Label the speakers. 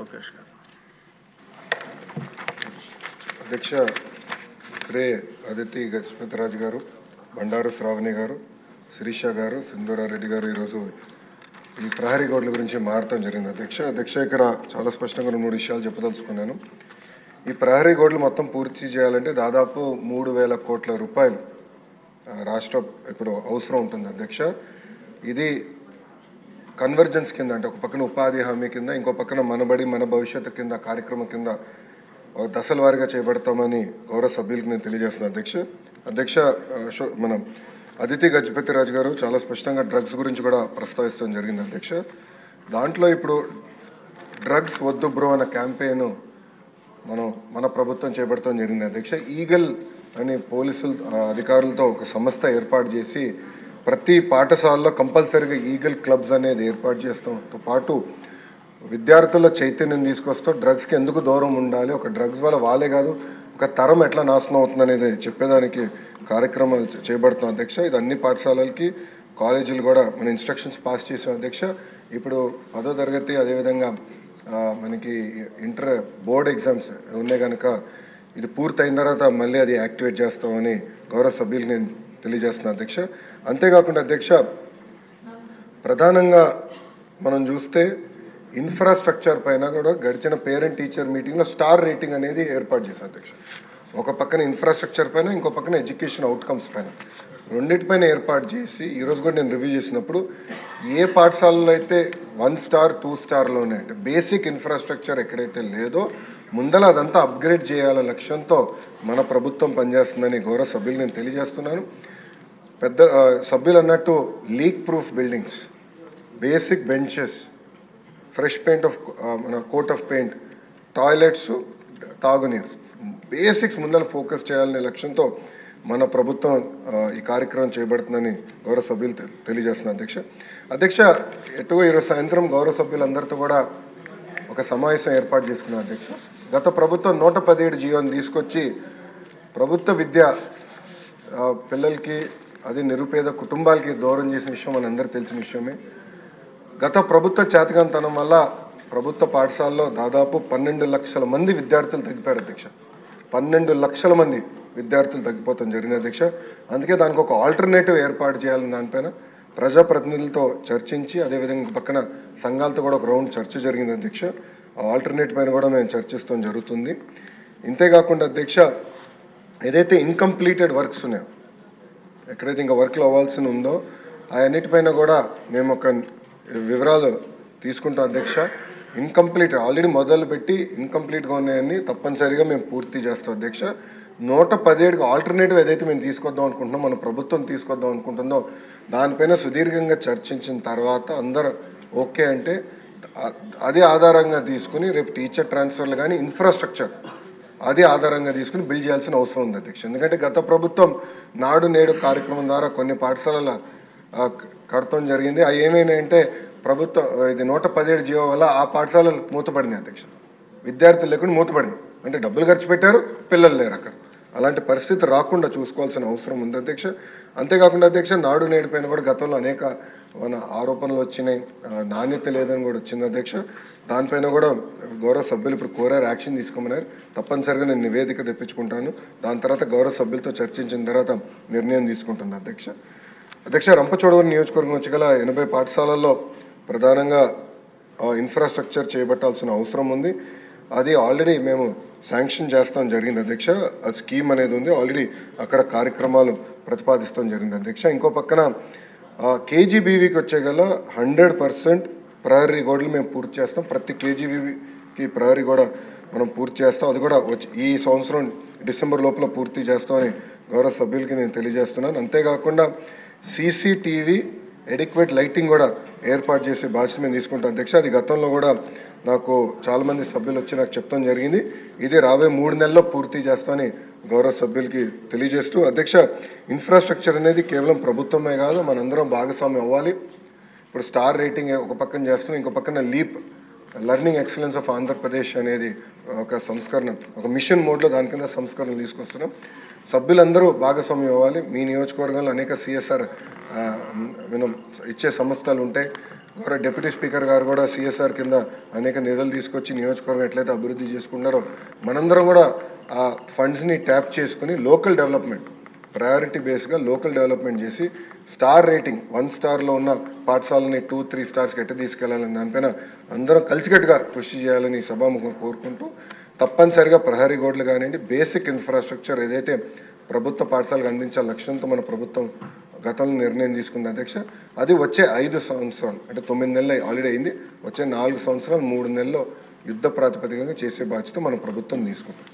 Speaker 1: లోకేష్ గారు.
Speaker 2: అధ్యక్ష, ఇప్పుడే అదితి గజపతిరాజు గారు, బండారు శ్రావణి గారు, శిరీష గారు, సింధూరారెడ్డి గారు ఈరోజు ఈ ప్రహరీ గోడల గురించి మారటం జరిగింది. అధ్యక్ష ఇక్కడ చాలా స్పష్టంగా 3 విషయాలు చెప్పదలుచుకున్నాను. ఈ ప్రహరీ గోడలు మొత్తం పూర్తి చేయాలంటే దాదాపు 3,000 కోట్ల రూపాయలు రాష్ట్ర ఇప్పుడు అవసరం ఉంటుంది. అధ్యక్ష, ఇది కన్వర్జెన్స్ కింద, అంటే ఒక పక్కన ఉపాధి హామీ కింద, ఇంకో పక్కన మనబడి మన భవిష్యత్తు కింద కార్యక్రమం కింద దశల వారీగా చేపడతామని గౌరవ సభ్యులకు నేను తెలియజేస్తున్నాను. అధ్యక్ష మనం అదితి గజపతిరాజు గారు చాలా స్పష్టంగా డ్రగ్స్ గురించి కూడా ప్రస్తావించడం జరిగింది. అధ్యక్ష, దాంట్లో ఇప్పుడు డ్రగ్స్ వద్దు బ్రో అన్న క్యాంపెయిన్ మన ప్రభుత్వం చేపడతాం జరిగింది. అధ్యక్ష, ఈగల్ అని పోలీసులు అధికారులతో ఒక సంస్థ ఏర్పాటు చేసి ప్రతి పాఠశాలలో కంపల్సరీగా ఈగల్ క్లబ్స్ అనేది ఏర్పాటు చేస్తాంతో పాటు విద్యార్థుల చైతన్యం తీసుకొస్తాం. డ్రగ్స్కి ఎందుకు దూరం ఉండాలి, ఒక డ్రగ్స్ వల్ల వాళ్ళే కాదు ఒక తరం ఎట్లా నాశనం అవుతుంది అనేది చెప్పేదానికి కార్యక్రమాలు చేపడుతున్నాం. అధ్యక్ష, ఇది అన్ని పాఠశాలలకి కాలేజీలు కూడా మన ఇన్స్ట్రక్షన్స్ పాస్ చేసాం. అధ్యక్ష, ఇప్పుడు 10వ తరగతి అదేవిధంగా మనకి ఇంటర్ బోర్డ్ ఎగ్జామ్స్ ఉన్నాయి కనుక ఇది పూర్తయిన తర్వాత మళ్ళీ అది యాక్టివేట్ చేస్తామని గౌరవ సభ్యులకు నేను తెలియజేస్తున్నాను. అధ్యక్ష, అంతేకాకుండా అధ్యక్ష, ప్రధానంగా మనం చూస్తే ఇన్ఫ్రాస్ట్రక్చర్ పైన కూడా గడిచిన పేరెంట్ టీచర్ మీటింగ్లో స్టార్ రేటింగ్ అనేది ఏర్పాటు చేశారు. అధ్యక్ష, ఒక పక్కన ఇన్ఫ్రాస్ట్రక్చర్ పైన, ఇంకో పక్కన ఎడ్యుకేషన్ అవుట్కమ్స్ పైన రెండింటిపైన ఏర్పాటు చేసి ఈరోజు కూడా నేను రివ్యూ చేసినప్పుడు ఏ పాఠశాలలో అయితే 1 స్టార్ 2 స్టార్లోనే అంటే బేసిక్ ఇన్ఫ్రాస్ట్రక్చర్ ఎక్కడైతే లేదో ముందల అదంతా అప్గ్రేడ్ చేయాలనే లక్ష్యంతో మన ప్రభుత్వం పనిచేస్తుందని గౌరవ సభ్యులు నేను తెలియజేస్తున్నాను. పెద్ద సభ్యులు అన్నట్టు leak proof buildings, basic benches, fresh paint of మన కోట్ ఆఫ్ పెయింట్, టాయిలెట్స్, తాగునీరు, బేసిక్స్ ముందర ఫోకస్ చేయాలనే లక్ష్యంతో మన ప్రభుత్వం ఈ కార్యక్రమం చేపడుతుందని గౌరవ సభ్యులు తెలియజేస్తున్నారు. అధ్యక్ష, ఎటువో ఈరోజు సాయంత్రం గౌరవ సభ్యులందరితో కూడా ఒక సమావేశం ఏర్పాటు చేసుకున్నారు. అధ్యక్ష, గత ప్రభుత్వం 117 జీవోని తీసుకొచ్చి ప్రభుత్వ విద్య పిల్లలకి, అది నిరుపేద కుటుంబాలకి దూరం చేసిన విషయం మనందరికీ తెలిసిన విషయమే. గత ప్రభుత్వ చేతకంతనం వల్ల ప్రభుత్వ పాఠశాలలో దాదాపు 12 లక్షల మంది విద్యార్థులు తగ్గిపోయారు. అధ్యక్ష, 12 లక్షల మంది విద్యార్థులు తగ్గిపోతాం జరిగింది. అధ్యక్ష, అందుకే దానికి ఒక ఆల్టర్నేటివ్ ఏర్పాటు చేయాలని దానిపైన ప్రజాప్రతినిధులతో చర్చించి అదేవిధంగా పక్కన సంఘాలతో కూడా ఒక రౌండ్ చర్చ జరిగింది. అధ్యక్ష, ఆల్టర్నేటివ్ పైన కూడా మేము చర్చిస్తాం జరుగుతుంది. ఇంతేకాకుండా అధ్యక్ష, ఏదైతే ఇన్కంప్లీటెడ్ వర్క్స్ ఉన్నాయో, ఎక్కడైతే ఇంకా వర్క్లు అవ్వాల్సి ఉందో అవన్నిటిపైన కూడా మేము ఒక వివరాలు తీసుకుంటాం. అధ్యక్ష, ఇన్కంప్లీట్ ఆల్రెడీ మొదలుపెట్టి ఇన్కంప్లీట్గా ఉన్నాయని తప్పనిసరిగా మేము పూర్తి చేస్తాం. అధ్యక్ష, 117కి ఆల్టర్నేటివ్ ఏదైతే మేము తీసుకొద్దాం అనుకుంటున్నాం, మన ప్రభుత్వం తీసుకొద్దాం అనుకుంటుందో దానిపైన సుదీర్ఘంగా చర్చించిన తర్వాత అందరూ ఓకే అంటే అదే ఆధారంగా తీసుకుని రేపు టీచర్ ట్రాన్స్ఫర్లు కానీ ఇన్ఫ్రాస్ట్రక్చర్ అదే ఆధారంగా తీసుకుని బిల్డ్ చేయాల్సిన అవసరం ఉంది. అధ్యక్ష, ఎందుకంటే గత ప్రభుత్వం నాడు నేడు కార్యక్రమం ద్వారా కొన్ని పాఠశాలల కడతం జరిగింది. అవి ఏమైనాయంటే ప్రభుత్వం ఇది 117 జీవో వల్ల ఆ పాఠశాలలు మూతపడింది. అధ్యక్ష, విద్యార్థులు లేకుండా మూతపడింది, అంటే డబ్బులు ఖర్చు పెట్టారు, పిల్లలు లేరు అక్కడ. అలాంటి పరిస్థితి రాకుండా చూసుకోవాల్సిన అవసరం ఉంది. అధ్యక్ష, అంతేకాకుండా అధ్యక్ష, నాడు నేడు పైన కూడా గతంలో అనేక మన ఆరోపణలు వచ్చినాయి, నాణ్యత లేదని కూడా వచ్చింది. అధ్యక్ష, దానిపైన కూడా గౌరవ సభ్యులు ఇప్పుడు కోరారు, యాక్షన్ తీసుకోమన్నారు. తప్పనిసరిగా నేను నివేదిక తెప్పించుకుంటాను. దాని తర్వాత గౌరవ సభ్యులతో చర్చించిన తర్వాత నిర్ణయం తీసుకుంటున్నాను. అధ్యక్ష, రంపచోడవరం నియోజకవర్గం వచ్చి గల 80 పాఠశాలల్లో ప్రధానంగా ఇన్ఫ్రాస్ట్రక్చర్ చేపట్టాల్సిన అవసరం ఉంది. అది ఆల్రెడీ మేము శాంక్షన్ చేస్తాం జరిగింది. అధ్యక్ష, ఆ స్కీమ్ అనేది ఉంది, ఆల్రెడీ అక్కడ కార్యక్రమాలు ప్రతిపాదిస్తాం జరిగింది. అధ్యక్ష, ఇంకో పక్కన కేజీబీవీకి వచ్చే గల 100% ప్రహరీ గోడలు మేము పూర్తి చేస్తాం. ప్రతి కేజీబీవీకి ప్రహరీ గోడ మనం పూర్తి చేస్తాం. అది కూడా ఈ సంవత్సరం డిసెంబర్ లోపల పూర్తి చేస్తామని గౌరవ సభ్యులకి నేను తెలియజేస్తున్నాను. అంతేకాకుండా సీసీటీవీ ఎడిక్వేట్ లైటింగ్ కూడా ఏర్పాటు చేసే బాధ్యత మేము తీసుకుంటాం. అధ్యక్ష, అది గతంలో కూడా నాకు చాలామంది సభ్యులు వచ్చి నాకు చెప్తాం జరిగింది. ఇది రాబోయే 3 నెలల్లో పూర్తి చేస్తామని గౌరవ సభ్యులకి తెలియజేస్తూ, అధ్యక్ష, ఇన్ఫ్రాస్ట్రక్చర్ అనేది కేవలం ప్రభుత్వమే కాదు, మనందరం భాగస్వామ్యం అవ్వాలి. ఇప్పుడు స్టార్ రేటింగ్ ఒక పక్కన చేస్తున్నాం, ఇంకో పక్కన leap learning excellence of Andhra Pradesh అనేది ఒక సంస్కరణ, ఒక మిషన్ మోడ్లో దాని కింద సంస్కరణలు తీసుకొస్తున్నాం. సభ్యులందరూ భాగస్వామ్యం అవ్వాలి. మీ నియోజకవర్గంలో అనేక సిఎస్ఆర్ ఇచ్చే సంస్థలు ఉంటాయి, గౌరవ డిప్యూటీ స్పీకర్ గారు కూడా సిఎస్ఆర్ కింద అనేక నిధులు తీసుకొచ్చి నియోజకవర్గం ఎట్లయితే అభివృద్ధి చేసుకున్నారో మనందరం కూడా ఆ ఫండ్స్ని ట్యాప్ చేసుకుని లోకల్ డెవలప్మెంట్ ప్రయారిటీ బేస్గా లోకల్ డెవలప్మెంట్ చేసి స్టార్ రేటింగ్ 1 స్టార్లో ఉన్న పాఠశాలని 2-3 స్టార్స్కి ఎట్ట తీసుకెళ్లాలని దానిపైన అందరం కలిసికట్టుగా కృషి చేయాలని సభాముఖంగా కోరుకుంటూ తప్పనిసరిగా ప్రహరీ గోడలు కానివ్వండి బేసిక్ ఇన్ఫ్రాస్ట్రక్చర్ ఏదైతే ప్రభుత్వ పాఠశాలకు అందించాల లక్ష్యంతో మన ప్రభుత్వం గతంలో నిర్ణయం తీసుకుంది అధ్యక్ష అది వచ్చే 5 సంవత్సరాలు అంటే 9 నెలలు ఆల్రెడీ అయింది వచ్చే 4 సంవత్సరాలు 3 నెలల్లో యుద్ధ ప్రాతిపదికగా చేసే బాధ్యత మన ప్రభుత్వం తీసుకుంటుంది.